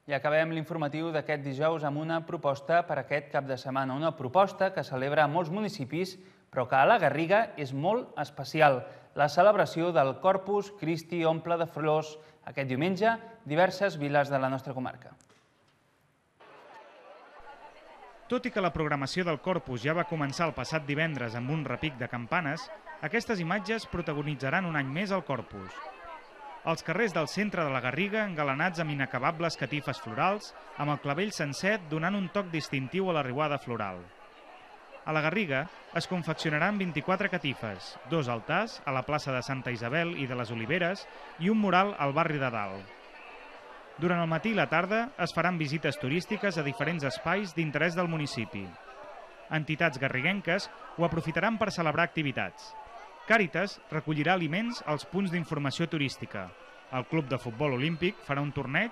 I acabem l'informatiu d'aquest dijous amb una proposta per aquest cap de setmana. Una proposta que celebra a molts municipis, però que a la Garriga és molt especial. La celebració del Corpus Christi omple de flors aquest diumenge diverses viles de la nostra comarca. Tot i que la programació del Corpus ja va començar el passat divendres amb un repic de campanes, aquestes imatges protagonitzaran un any més el Corpus. Els carrers del centre de la Garriga engalanats amb inacabables catifes florals, amb el clavell sencer donant un toc distintiu a la riuada floral. A la Garriga es confeccionaran 24 catifes, 2 altars a la plaça de Santa Isabel i de les Oliveres i un mural al barri de Dalt. Durant el matí i la tarda es faran visites turístiques a diferents espais d'interès del municipi. Entitats garriguenques ho aprofitaran per celebrar activitats. Càritas recollirà aliments als punts d'informació turística. El Club de Futbol Olímpic farà un torneig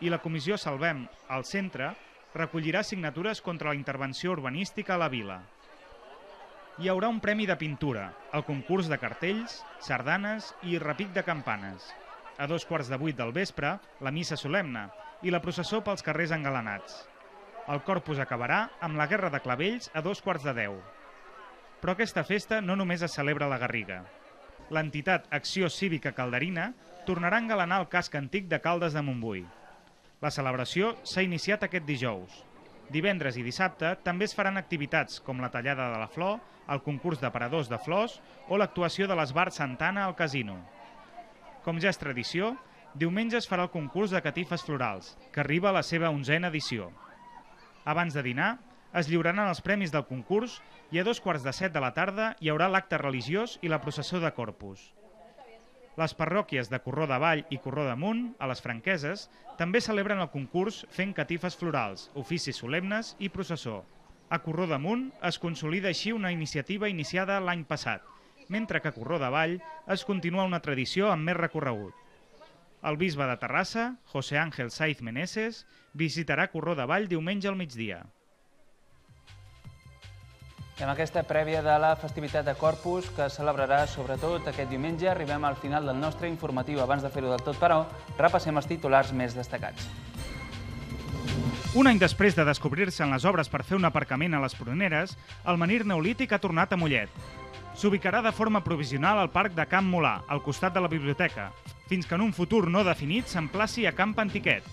i la Comissió Salvem, al centre, recollirà signatures contra la intervenció urbanística a la vila. Hi haurà un premi de pintura, el concurs de cartells, sardanes i repic de campanes. A 7:15 del vespre, la missa solemne i la processó pels carrers engalanats. El Corpus acabarà amb la guerra de clavells a 9:45. Però aquesta festa no només es celebra a la Garriga. L'entitat Acció Cívica Calderina tornarà a engalanar el casc antic de Caldes de Montbui. La celebració s'ha iniciat aquest dijous. Divendres i dissabte també es faran activitats com la tallada de la flor, el concurs d'aparadors de flors o l'actuació de l'Esbart Santana al casino. Com ja és tradició, diumenge es farà el concurs de catifes florals, que arriba a la seva 11a edició. Abans de dinar, es lliuraran els premis del concurs i a 6:45 de la tarda hi haurà l'acte religiós i la processó de Corpus. Les parròquies de Corró de Vall i Corró d'Amunt, a les Franqueses, també celebren el concurs fent catifes florals, oficis solemnes i processó. A Corró d'Amunt es consolida així una iniciativa iniciada l'any passat, mentre que a Corró de Vall es continua una tradició amb més recorregut. El bisbe de Terrassa, José Ángel Saiz Meneses, visitarà Corró de Vall diumenge al migdia. I amb aquesta prèvia de la festivitat de Corpus, que es celebrarà sobretot aquest diumenge, arribem al final del nostre informatiu. Abans de fer-ho del tot, però, repassem els titulars més destacats. Un any després de descobrir-se en les obres per fer un aparcament a les Pruneres, el menhir neolític ha tornat a Mollet. S'ubicarà de forma provisional al parc de Camp Molà, al costat de la biblioteca, fins que en un futur no definit s'emplaci a Camp Antiquet.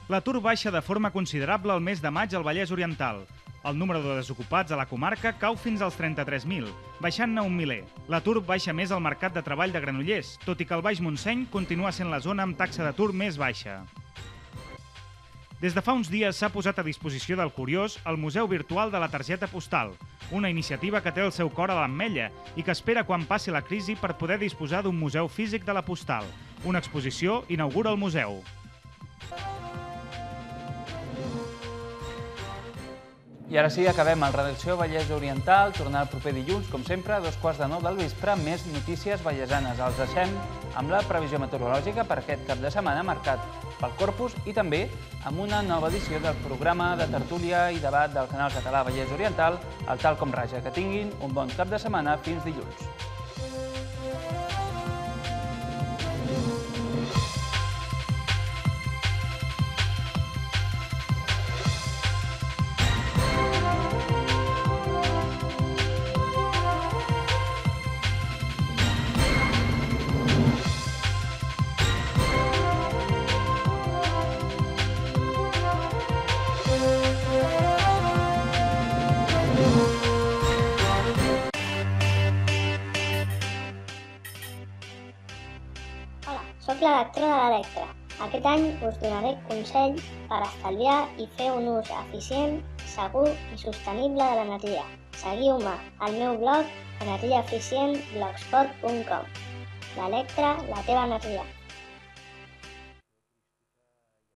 L'atur baixa de forma considerable el mes de maig al Vallès Oriental. El número de desocupats a la comarca cau fins als 33.000, baixant-ne un miler. L'atur baixa més al mercat de treball de Granollers, tot i que el Baix Montseny continua sent la zona amb taxa d'atur més baixa. Des de fa uns dies s'ha posat a disposició del curiós el Museu Virtual de la Targeta Postal, una iniciativa que té el seu cor a l'Ametlla i que espera quan passi la crisi per poder disposar d'un museu físic de la postal. Una exposició inaugura el museu. I ara sí, acabem el Redacció Vallès Oriental. Tornar el proper dilluns, com sempre, a 9:15 del vespre, més notícies vallesanes. Els deixem amb la previsió meteorològica per aquest cap de setmana marcat pel Corpus i també amb una nova edició del programa de tertúlia i debat del canal català Vallès Oriental, el Tal com Raja. Que tinguin un bon cap de setmana fins dilluns. Soc la lectora de l'Electra. Aquest any us donaré consells per estalviar i fer un ús eficient, segur i sostenible de l'energia. Seguiu-me al meu blog energiaeficientblogspot.com. L'Electra, la teva energia.